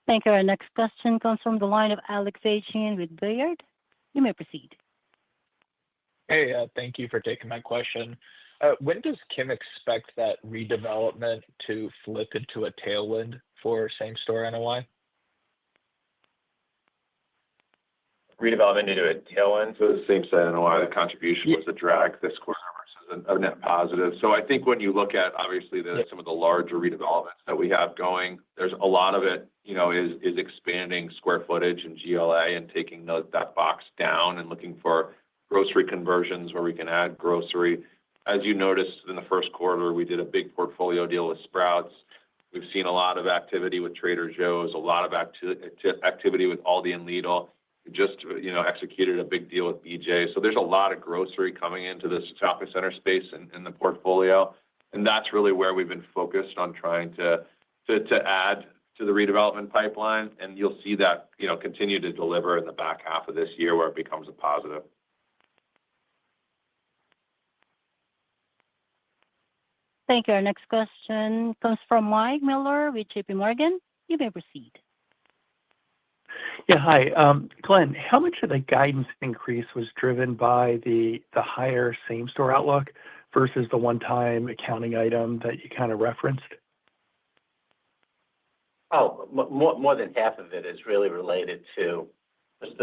Thank you. Our next question comes from the line of Alex Agian with Baird. You may proceed. Hey, thank you for taking my question. When does Kim expect that redevelopment to flip into a tailwind for same-store NOI? Redevelopment into a tailwind? So the same-store NOI, the contribution was a drag this quarter versus a net positive. So I think when you look at, obviously, some of the larger redevelopments that we have going, there's a lot of it, is expanding square footage and GLA and taking that box down and looking for grocery conversions where we can add grocery. As you noticed in the first quarter, we did a big portfolio deal with Sprouts. We've seen a lot of activity with Trader Joe's, a lot of activity with Aldi and Lidl. We just, executed a big deal with BJ. So there's a lot of grocery coming into this shopping center space in the portfolio. And that's really where we've been focused on trying to add to the redevelopment pipeline. And you'll see that, continue to deliver in the back half of this year where it becomes a positive. Thank you. Our next question comes from Mike Miller with JPMorgan. You may proceed. Yeah, hi. Glenn, how much of the guidance increase was driven by the higher same-store outlook versus the one-time accounting item that you kind of referenced? Oh, more than half of it is really related to just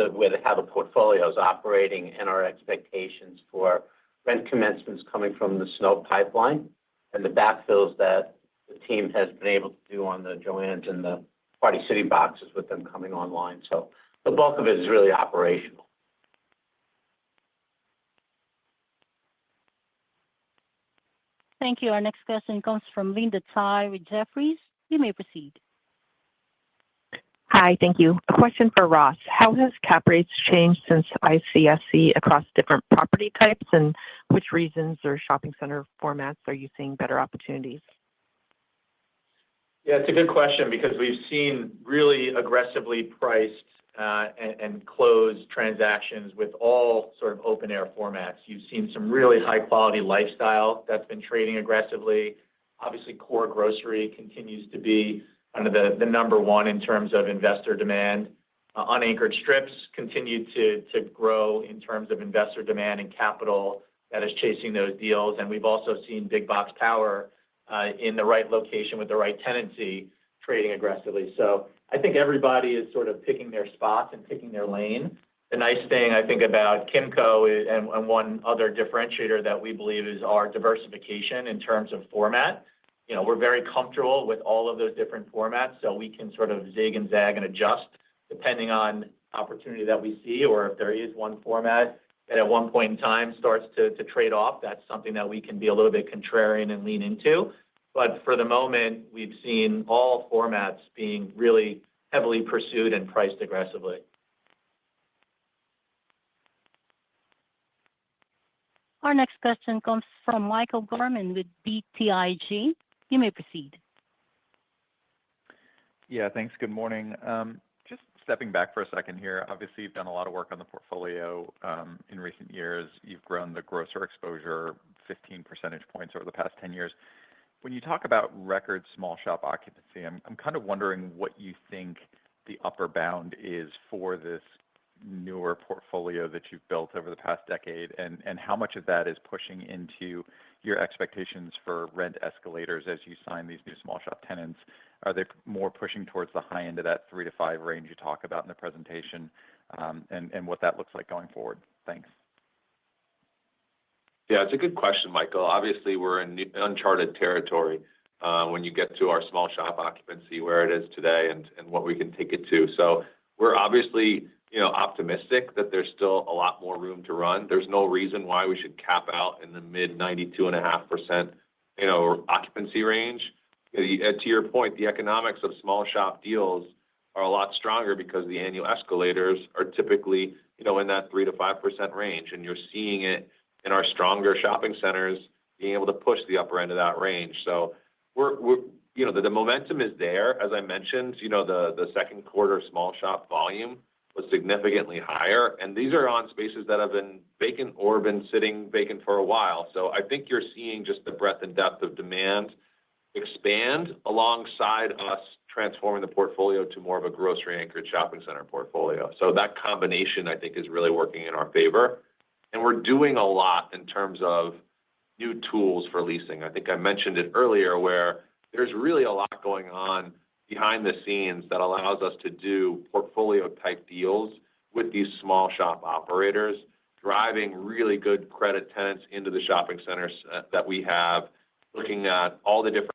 how the portfolio is operating and our expectations for rent commencements coming from the SNO pipeline and the backfills that the team has been able to do on the Joann's and the Party City boxes with them coming online. So the bulk of it is really operational. Thank you. Our next question comes from Linda Tsai with Jefferies. You may proceed. Hi, thank you. A question for Ross. How has cap rates changed since ICSC across different property types, and which regions or shopping center formats are you seeing better opportunities? Yeah, it's a good question because we've seen really aggressively priced and closed transactions with all sort of open-air formats. You've seen some really high-quality lifestyle that's been trading aggressively. Obviously, core grocery continues to be kind of the number one in terms of investor demand. Unanchored strips continue to grow in terms of investor demand and capital that is chasing those deals. And we've also seen big box power in the right location with the right tenancy trading aggressively. So I think everybody is sort of picking their spots and picking their lane. The nice thing I think about Kimco and one other differentiator that we believe is our diversification in terms of format. We're very comfortable with all of those different formats, so we can sort of zig and zag and adjust depending on opportunity that we see, or if there is one format that at one point in time starts to trade off, that's something that we can be a little bit contrarian and lean into. But for the moment, we've seen all formats being really heavily pursued and priced aggressively. Our next question comes from Michael Gorman with BTIG. You may proceed. Yeah, thanks. Good morning. Just stepping back for a second here. Obviously, you've done a lot of work on the portfolio in recent years. You've grown the grocer exposure 15 percentage points over the past 10 years. When you talk about record small shop occupancy, I'm kind of wondering what you think the upper bound is for this newer portfolio that you've built over the past decade, and how much of that is pushing into your expectations for rent escalators as you sign these new small shop tenants? Are they more pushing towards the high end of that 3 to 5 range you talk about in the presentation, and what that looks like going forward? Thanks. Yeah, it's a good question, Michael. Obviously, we're in uncharted territory when you get to our small shop occupancy where it is today and what we can take it to. So we're obviously optimistic that there's still a lot more room to run. There's no reason why we should cap out in the mid 92.5% occupancy range. To your point, the economics of small shop deals are a lot stronger because the annual escalators are typically in that 3 to 5% range, and you're seeing it in our stronger shopping centers being able to push the upper end of that range. So the momentum is there. As I mentioned, the second quarter small shop volume was significantly higher. And these are on spaces that have been vacant or been sitting vacant for a while. So I think you're seeing just the breadth and depth of demand expand alongside us transforming the portfolio to more of a grocery-anchored shopping center portfolio. So that combination, I think, is really working in our favor. And we're doing a lot in terms of new tools for leasing. I think I mentioned it earlier where there's really a lot going on behind the scenes that allows us to do portfolio-type deals with these small shop operators, driving really good credit tenants into the shopping centers that we have, looking at all the different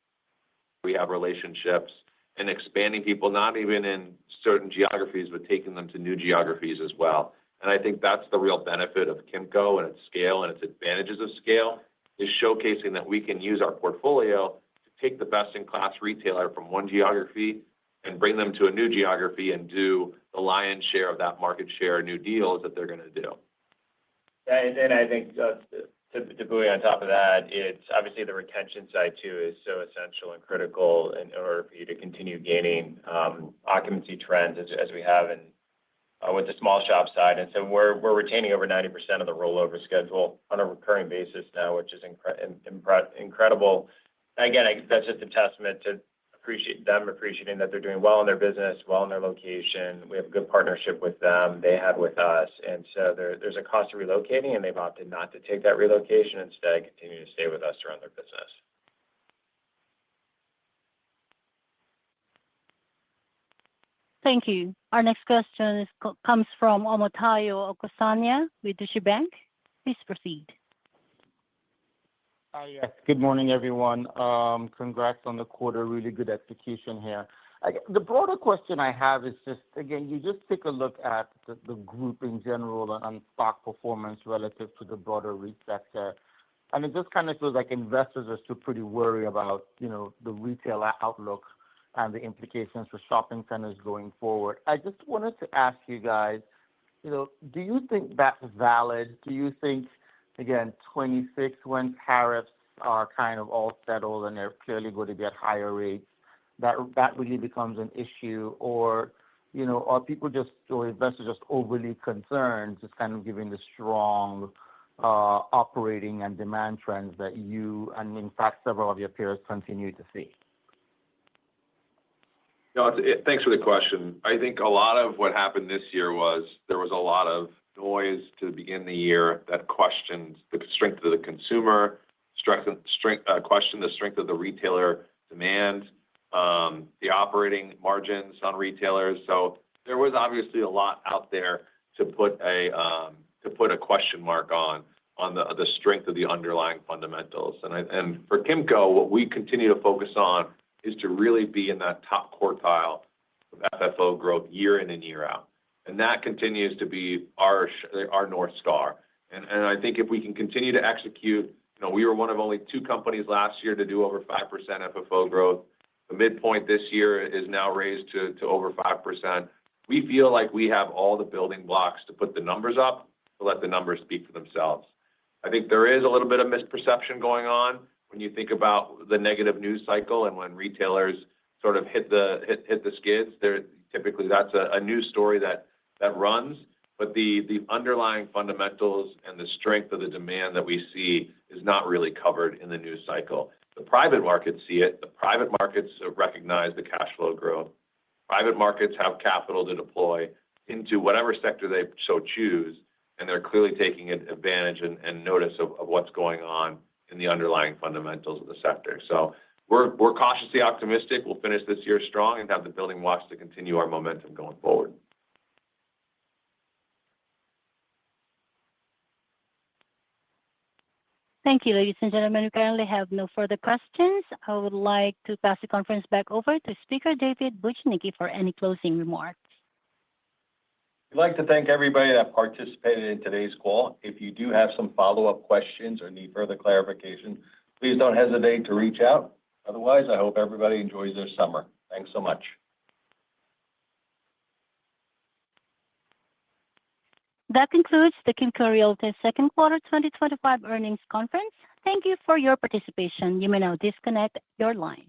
we have relationships and expanding people, not even in certain geographies, but taking them to new geographies as well. And I think that's the real benefit of Kimco and its scale and its advantages of scale is showcasing that we can use our portfolio to take the best-in-class retailer from one geography and bring them to a new geography and do the lion's share of that market share new deals that they're going to do. And I think to buoy on top of that, it's obviously the retention side too is so essential and critical in order for you to continue gaining occupancy trends as we have in with the small shop side. And so we're retaining over 90% of the rollover schedule on a recurring basis now, which is incredible. Again, that's just a testament to appreciating that they're doing well in their business, well in their location. We have a good partnership with them. They have with us. And so there's a cost of relocating, and they've opted not to take that relocation, instead continue to stay with us to run their business. Thank you. Our next question comes from Omotayo Okusanya with Deutsche Bank. Please proceed. Yes. Good morning, everyone. Congrats on the quarter. Really good execution here. The broader question I have is just, again, you just take a look at the group in general and stock performance relative to the broader REIT sector. And it just kind of feels like investors are still pretty worried about, the retail outlook and the implications for shopping centers going forward. I just wanted to ask you guys, do you think that's valid? Do you think, again, 26, when tariffs are kind of all settled and they're clearly going to be at higher rates, that really becomes an issue? Or, are people or investors just overly concerned, just kind of given the strong operating and demand trends that you and, in fact, several of your peers continue to see? Thanks for the question. I think a lot of what happened this year was there was a lot of noise to begin the year that questioned the strength of the consumer, questioned the strength of the retailer demand, the operating margins on retailers. So there was obviously a lot out there to put a question mark on the strength of the underlying fundamentals. And for Kimco, what we continue to focus on is to really be in that top quartile of FFO growth year in and year out. And that continues to be our North Star. And I think if we can continue to execute, we were one of only 2 companies last year to do over 5% FFO growth. The midpoint this year is now raised to over 5%. We feel like we have all the building blocks to put the numbers up, to let the numbers speak for themselves. I think there is a little bit of misperception going on when you think about the negative news cycle and when retailers sort of hit the skids. Typically, that's a news story that runs, but the underlying fundamentals and the strength of the demand that we see is not really covered in the news cycle. The private markets see it. The private markets recognize the cash flow growth. Private markets have capital to deploy into whatever sector they so choose, and they're clearly taking advantage and notice of what's going on in the underlying fundamentals of the sector. So we're cautiously optimistic. We'll finish this year strong and have the building blocks to continue our momentum going forward. Thank you, ladies and gentlemen. We currently have no further questions. I would like to pass the conference back over to Speaker David Bujnicki for any closing remarks. We'd like to thank everybody that participated in today's call. If you do have some follow-up questions or need further clarification, please don't hesitate to reach out. Otherwise, I hope everybody enjoys their summer. Thanks so much. That concludes the Kimco Realty second quarter 2025 earnings conference. Thank you for your participation. You may now disconnect your line.